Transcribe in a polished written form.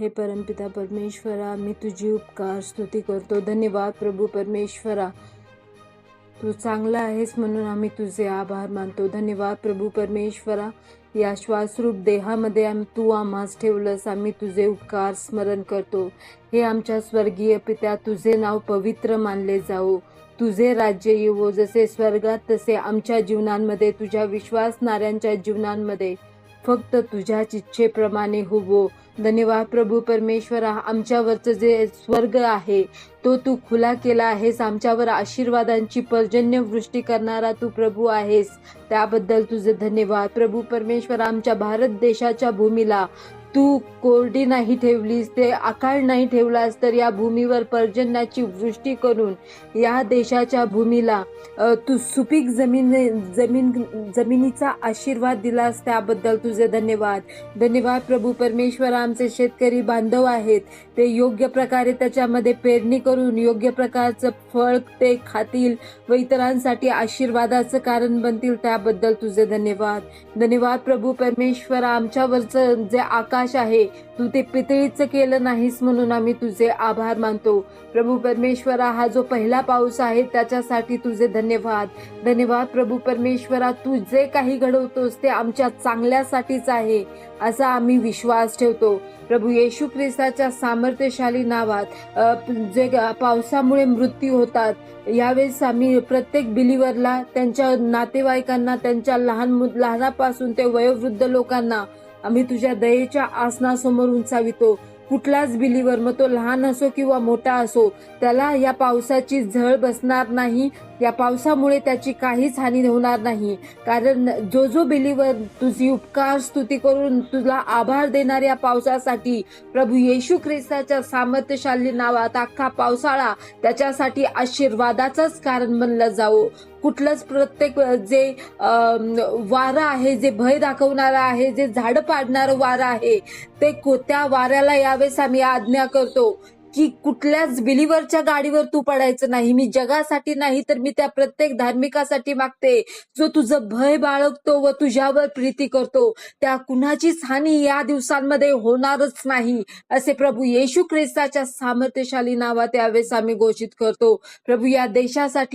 हे परमपिता परमेश्वरा, मी तुझी उपकार स्तुती करतो. धन्यवाद प्रभू परमेश्वरा, तू चांगला आहेस म्हणून आम्ही तुझे आभार मानतो. धन्यवाद प्रभू परमेश्वरा, या श्वासरूप देहामध्ये तू आम्हास ठेवलंस, आम्ही तुझे उपकार स्मरण करतो. हे आमच्या स्वर्गीय पित्या, तुझे नाव पवित्र मानले जाओ, तुझे राज्य येवो, जसे स्वर्गात तसे आमच्या जीवनांमध्ये, तुझ्या विश्वासणाऱ्यांच्या जीवनांमध्ये फक्त तुझ्याच इच्छेप्रमाणे होवो. धन्यवाद प्रभू परमेश्वरा, आमच्यावरचं जे स्वर्ग आहे तो तू खुला केला आहेस. आमच्यावर आशीर्वादांची पर्जन्यवृष्टी करणारा तू प्रभू आहेस, त्याबद्दल तुझे धन्यवाद प्रभू परमेश्वरा. आमच्या भारत देशाच्या भूमीला तू कोरडी नाही ठेवलीस, ते अकाळ नाही ठेवलास, तर या भूमीवर पर्जन्याची वृष्टी करून या देशाच्या भूमीला तू सुपीक जमिनीचा आशीर्वाद दिलास, त्याबद्दल तुझे धन्यवाद. धन्यवाद प्रभू परमेश्वरा. आमचे शेतकरी बांधव आहेत, ते योग्य प्रकारे त्याच्यामध्ये पेरणी करून योग्य प्रकारचं फळ ते खातील व इतरांसाठी आशीर्वादाचं कारण बनतील, त्याबद्दल तुझे धन्यवाद. धन्यवाद प्रभू परमेश्वरा. आमच्यावरचं जे आकाश आहे तू ते पितळीचं केलं नाहीस म्हणून आम्ही तुझे आभार मानतो प्रभू परमेश्वरा. हा जो पहिला पाऊस आहे त्याच्यासाठी तुझे धन्यवाद. धन्यवाद प्रभू परमेश्वरा. तू जे काही घडवतोस ते आमच्या चांगल्यासाठीच आहे असा आम्ही विश्वास ठेवतो प्रभू येशू ख्रिस्ताच्या सामर्थ्यशाली नावात. जे पावसामुळे मृत्यू होतात यावेळेस आम्ही प्रत्येक बिलीवरला, त्यांच्या नातेवाईकांना, त्यांच्या लहानापासून ते वयोवृद्ध लोकांना आम्ही तुझ्या दयेच्या आसनासमोर उंचावितो. कुठलाच बिलीवर, मग तो लहान असो किंवा मोठा असो, त्याला या पावसाची झळ बसणार नाही, या पावसामुळे त्याची काहीच हानी होणार नाही. कारण जो बिलीवर तुझी उपकार स्तुती करून तुला आभार देणाऱ्या पावसासाठी प्रभू येशू ख्रिस्ताच्या सामर्थ्यशाली नावात अख्खा पावसाळा त्याच्यासाठी आशीर्वादाचंच कारण बनलं जावो. कुठलंच प्रत्येक जे वारं आहे, जे भय दाखवणारं आहे, जे झाडं पाडणारं वारं आहे, ते त्या वाऱ्याला यावेळेस आम्ही आज्ञा करतो की कुठल्याच बिलीवरच्या गाडीवर तू पडायचं नाही. मी जगासाठी नाही तर मी त्या प्रत्येक धार्मिकासाठी मागते जो तुझं भय बाळगतो व तुझ्यावर प्रीती करतो. त्या कुणाचीच हानी या दिवसांमध्ये होणारच नाही असे प्रभू येशू ख्रिस्ताच्या सामर्थ्यशाली नावात यावेळेस आम्ही घोषित करतो. प्रभू या देशासाठी